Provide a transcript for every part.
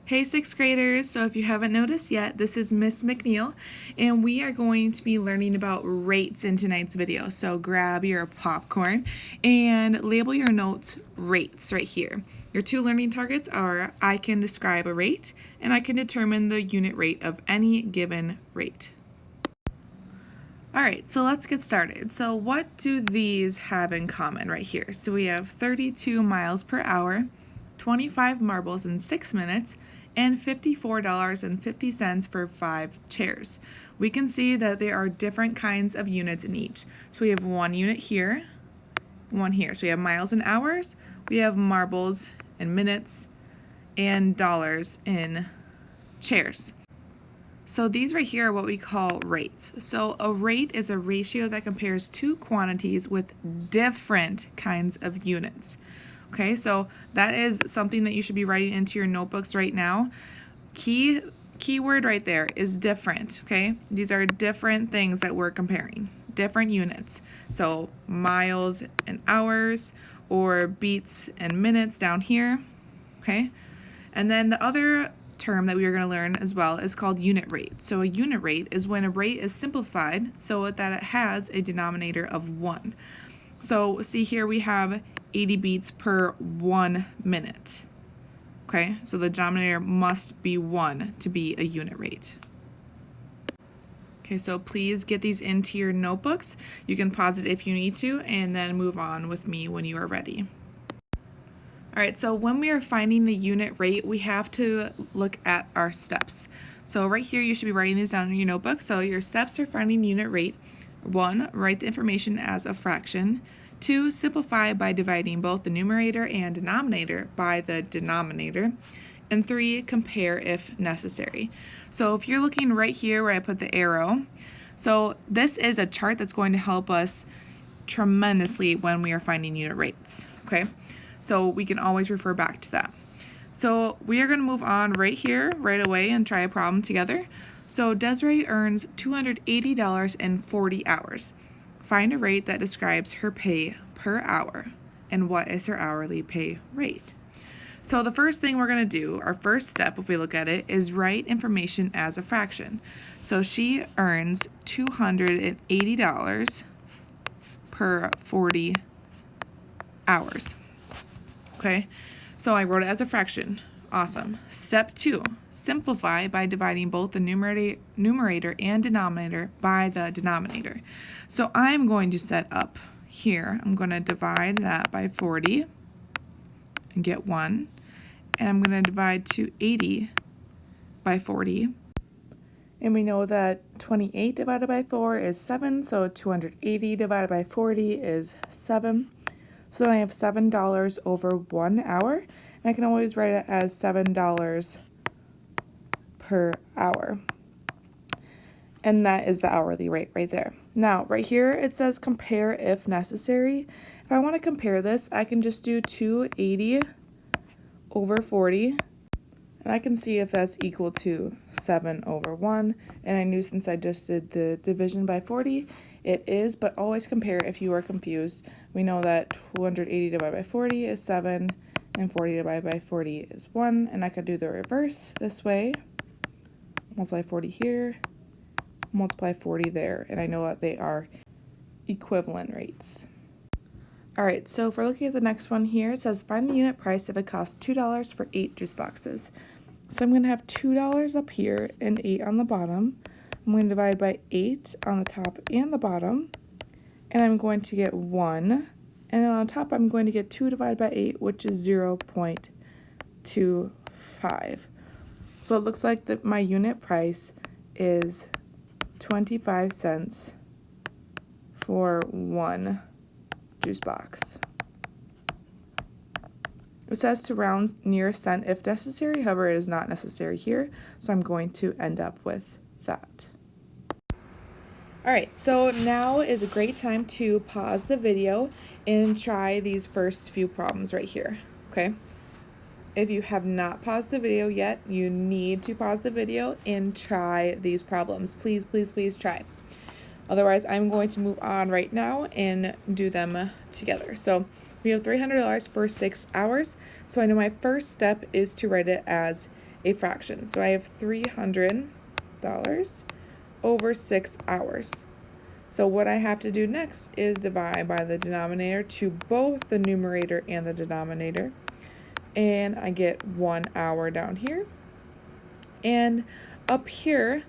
Hey sixth graders, so if you haven't noticed yet, this is Miss McNeil and we are going to be learning about rates in tonight's video. So grab your popcorn and label your notes rates right here. Your two learning targets are I can describe a rate and I can determine the unit rate of any given rate. Alright, so let's get started. So what do these have in common right here? So we have 32 miles per hour, 25 marbles in 6 minutes, and $54.50 for 5 chairs. We can see that there are different kinds of units in each. So we have one unit here, one here. So we have miles in hours, we have marbles in minutes, and dollars in chairs. So these right here are what we call rates. So a rate is a ratio that compares two quantities with different kinds of units. Okay, so that is something that you should be writing into your notebooks right now. Keyword right there is different, okay? These are different things that we're comparing, different units. So miles and hours, or beats and minutes down here, okay? And then the other term that we are going to learn as well is called unit rate. So a unit rate is when a rate is simplified so that it has a denominator of 1. So see here we have 80 beats per 1 minute. Okay, so the denominator must be 1 to be a unit rate. Okay, so please get these into your notebooks. You can pause it if you need to and then move on with me when you are ready. Alright, so when we are finding the unit rate, we have to look at our steps. So right here, you should be writing these down in your notebook. So your steps for finding unit rate: 1, write the information as a fraction. 2, simplify by dividing both the numerator and denominator by the denominator. And 3, compare if necessary. So if you're looking right here where I put the arrow, so this is a chart that's going to help us tremendously when we are finding unit rates, okay? So we can always refer back to that. So we are going to move on right here, right away, and try a problem together. So Desiree earns $280 in 40 hours. Find a rate that describes her pay per hour. And what is her hourly pay rate? So the first thing we're going to do, our first step, if we look at it, is write information as a fraction. So she earns $280 per 40 hours. Okay, so I wrote it as a fraction. Awesome. Step 2, simplify by dividing both the numerator and denominator by the denominator. So I'm going to set up here, I'm going to divide that by 40 and get 1. And I'm going to divide 280 by 40. And we know that 28 divided by 4 is 7, so 280 divided by 40 is 7. So then I have $7 over 1 hour, and I can always write it as $7 per hour. And that is the hourly rate right there. Now, right here it says compare if necessary. If I want to compare this, I can just do 280 over 40, and I can see if that's equal to 7 over 1. And I knew since I just did the division by 40, it is, but always compare if you are confused. We know that 280 divided by 40 is 7, and 40 divided by 40 is 1, and I could do the reverse this way. Multiply 40 here, multiply 40 there, and I know that they are equivalent rates. Alright, so if we're looking at the next one here, it says find the unit price if it costs $2 for 8 juice boxes. So I'm going to have $2 up here and 8 on the bottom. I'm going to divide by 8 on the top and the bottom, and I'm going to get 1, and then on top I'm going to get 2 divided by 8, which is 0.25. So it looks like that my unit price is 25 cents for 1 juice box. It says to round near a cent if necessary, however it is not necessary here, so I'm going to end up with that. Alright, so now is a great time to pause the video and try these first few problems right here, okay? If you have not paused the video yet, you need to pause the video and try these problems. Please, please, please try. Otherwise, I'm going to move on right now and do them together. So we have $300 for 6 hours. So I know my first step is to write it as a fraction. So I have $300 over 6 hours. So what I have to do next is divide by the denominator to both the numerator and the denominator. And I get 1 hour down here. And up here,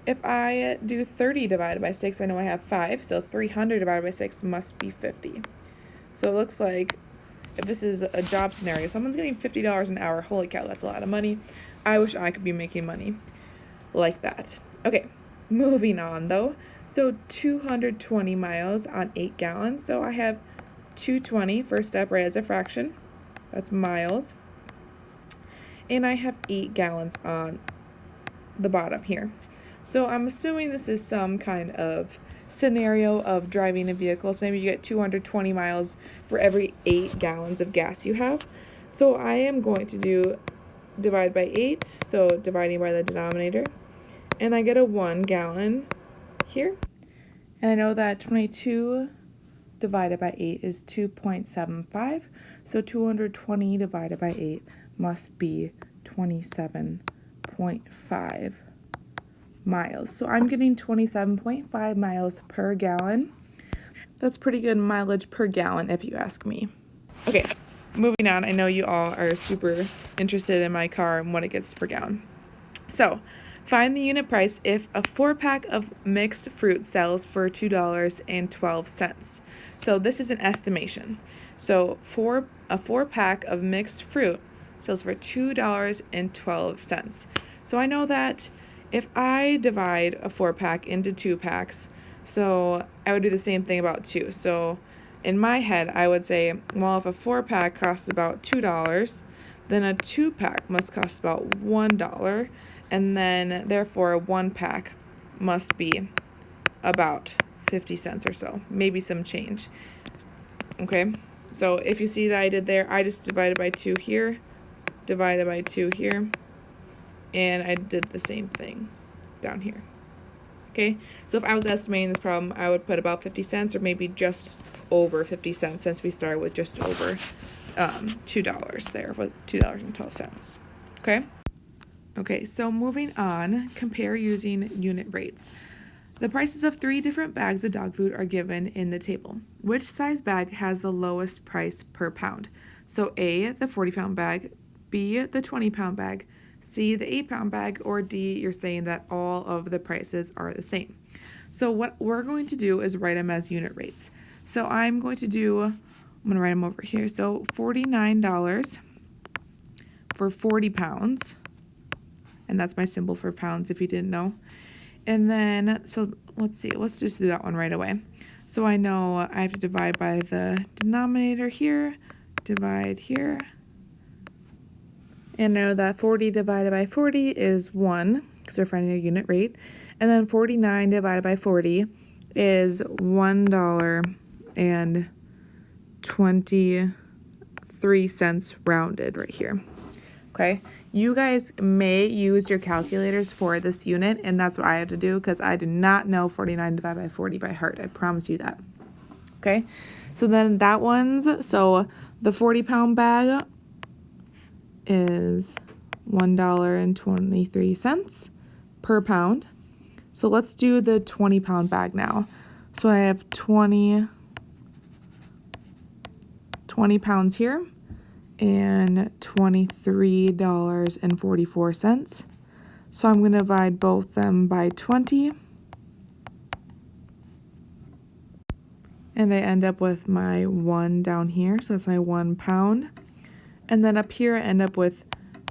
if I do 30 divided by 6, I know I have 5. So 300 divided by 6 must be 50. So it looks like if this is a job scenario, someone's getting $50 an hour. Holy cow, that's a lot of money. I wish I could be making money like that. Okay, moving on though. So 220 miles on 8 gallons. So I have 220, first step, right as a fraction. That's miles. And I have 8 gallons on the bottom here. So I'm assuming this is some kind of scenario of driving a vehicle. So maybe you get 220 miles for every 8 gallons of gas you have. So I am going to do divide by 8, so dividing by the denominator. And I get a 1 gallon here. And I know that 22 divided by 8 is 2.75. So 220 divided by 8 must be 27.5 miles. So I'm getting 27.5 miles per gallon. That's pretty good mileage per gallon if you ask me. Okay, moving on. I know you all are super interested in my car and what it gets per gallon. So find the unit price if a 4-pack of mixed fruit sells for $2.12. So this is an estimation. So a 4-pack of mixed fruit sells for $2.12. So I know that if I divide a 4-pack into 2 packs, so I would do the same thing about 2. So in my head, I would say, well, if a 4-pack costs about $2, then a 2-pack must cost about $1, and then therefore a 1-pack must be about 50 cents or so, maybe some change. Okay, so if you see that I did there, I just divided by 2 here, divided by 2 here, and I did the same thing down here. Okay, so if I was estimating this problem, I would put about 50 cents or maybe just over 50 cents since we started with just over $2 there with $2.12. Okay? Okay, so moving on, compare using unit rates. The prices of 3 different bags of dog food are given in the table. Which size bag has the lowest price per pound? So A, the 40-pound bag, B, the 20-pound bag, C, the 8-pound bag, or D, you're saying that all of the prices are the same. So what we're going to do is write them as unit rates. So I'm going to write them over here. So $49 for 40 pounds. And that's my symbol for pounds if you didn't know. And then, so let's see, let's just do that one right away. So I know I have to divide by the denominator here, divide here. And I know that 40 divided by 40 is 1, because we're finding a unit rate. And then 49 divided by 40 is $1.23 rounded right here. Okay, you guys may use your calculators for this unit, and that's what I had to do because I do not know 49 divided by 40 by heart. I promise you that. Okay, so then that one's, so the 40-pound bag is $1.23 per pound. So let's do the 20-pound bag now. So I have 20 pounds here and $23.44. So I'm going to divide both them by 20. And I end up with my 1 down here. So that's my 1 pound. And then up here I end up with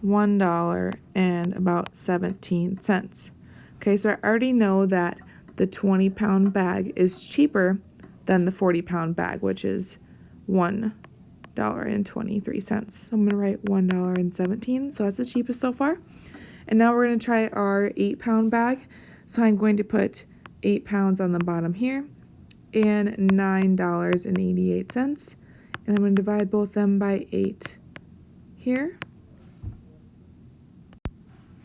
$1 and about 17 cents. Okay, so I already know that the 20-pound bag is cheaper than the 40-pound bag, which is $1.23. So I'm going to write $1.17. So that's the cheapest so far. And now we're going to try our 8-pound bag. So I'm going to put 8 pounds on the bottom here and $9.88. And I'm going to divide both them by 8 here.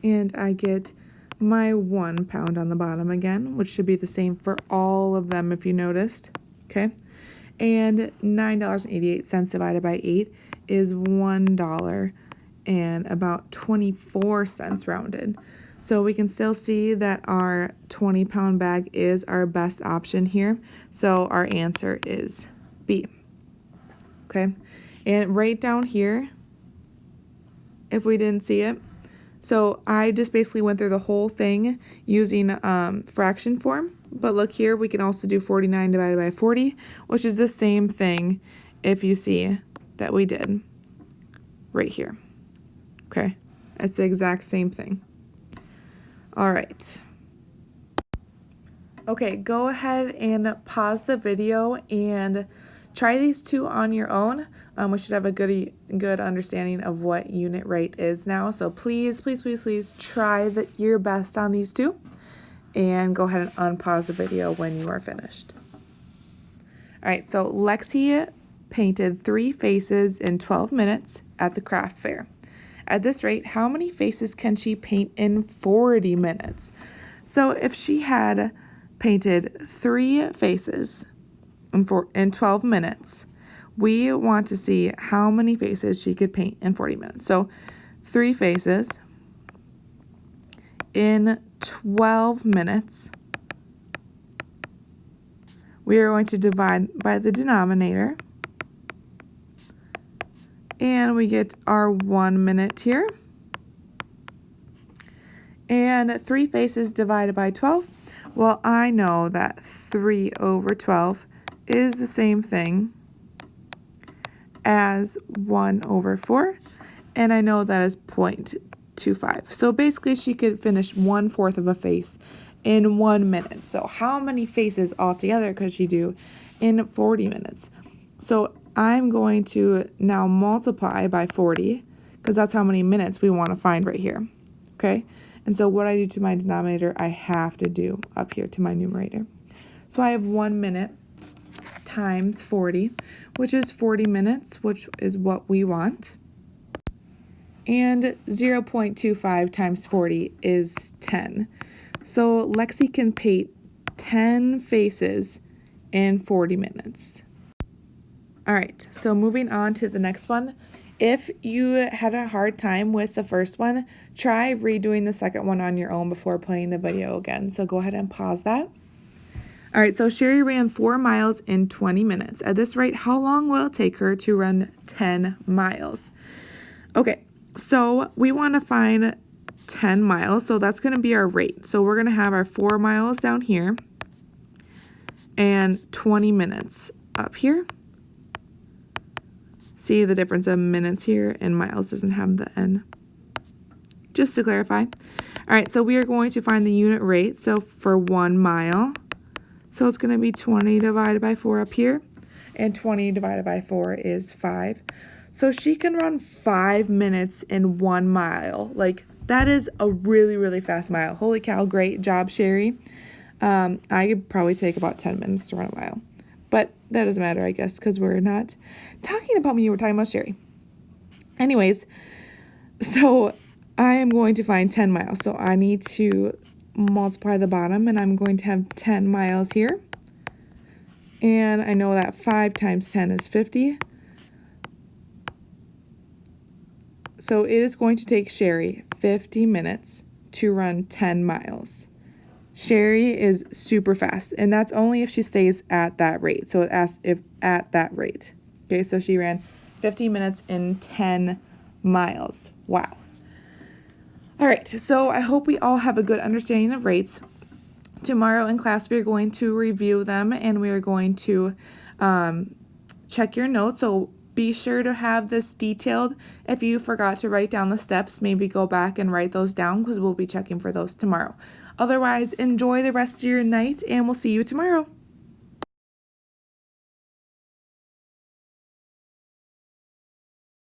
And I get my 1 pound on the bottom again, which should be the same for all of them if you noticed. Okay. And $9.88 divided by 8 is $1.88. and about 24 cents rounded. So we can still see that our 20-pound bag is our best option here. So our answer is B. Okay, and right down here, if we didn't see it, so I just basically went through the whole thing using fraction form. But look here, we can also do 49 divided by 40, which is the same thing if you see that we did right here. Okay, it's the exact same thing. All right. Okay, go ahead and pause the video and try these two on your own. We should have a good understanding of what unit rate is now. So please try your best on these two. And go ahead and unpause the video when you are finished. All right, so Lexi painted 3 faces in 12 minutes at the craft fair. At this rate, how many faces can she paint in 40 minutes? So if she had painted 3 faces in 12 minutes, we want to see how many faces she could paint in 40 minutes. So 3 faces in 12 minutes. We are going to divide by the denominator. And we get our 1 minute here. And 3 faces divided by 12. Well, I know that 3 over 12 is the same thing as 1 over 4. And I know that is 0.25. So basically she could finish 1/4 of a face in 1 minute. So how many faces altogether could she do in 40 minutes? So I'm going to now multiply by 40 because that's how many minutes we want to find right here. Okay? And so what I do to my denominator, I have to do up here to my numerator. So I have 1 minute times 40, which is 40 minutes, which is what we want. And 0.25 times 40 is 10. So Lexi can paint 10 faces in 40 minutes. All right, so moving on to the next one. If you had a hard time with the first one, try redoing the second one on your own before playing the video again. So go ahead and pause that. All right, so Sherry ran 4 miles in 20 minutes. At this rate, how long will it take her to run 10 miles? Okay, so we want to find 10 miles, so that's going to be our rate. So we're going to have our 4 miles down here and 20 minutes up here. See the difference of minutes here, and miles doesn't have the N. Just to clarify. All right, so we are going to find the unit rate. So for 1 mile, so it's going to be 20 divided by 4 up here, and 20 divided by 4 is 5. So she can run 5 minutes in 1 mile. Like, that is a really fast mile. Holy cow, great job, Sherry. I could probably take about 10 minutes to run a mile. But that doesn't matter, I guess, because we're not talking about me. We're talking about Sherry. Anyways, so I am going to find 10 miles. So I need to multiply the bottom, and I'm going to have 10 miles here. And I know that 5 times 10 is 50. So it is going to take Sherry 50 minutes to run 10 miles. Sherry is super fast, and that's only if she stays at that rate. So it asks if at that rate. Okay, so she ran 50 minutes in 10 miles. Wow. All right, so I hope we all have a good understanding of rates. Tomorrow in class, we are going to review them, and we are going to check your notes. So be sure to have this detailed. If you forgot to write down the steps, maybe go back and write those down because we'll be checking for those tomorrow. Otherwise, enjoy the rest of your night, and we'll see you tomorrow.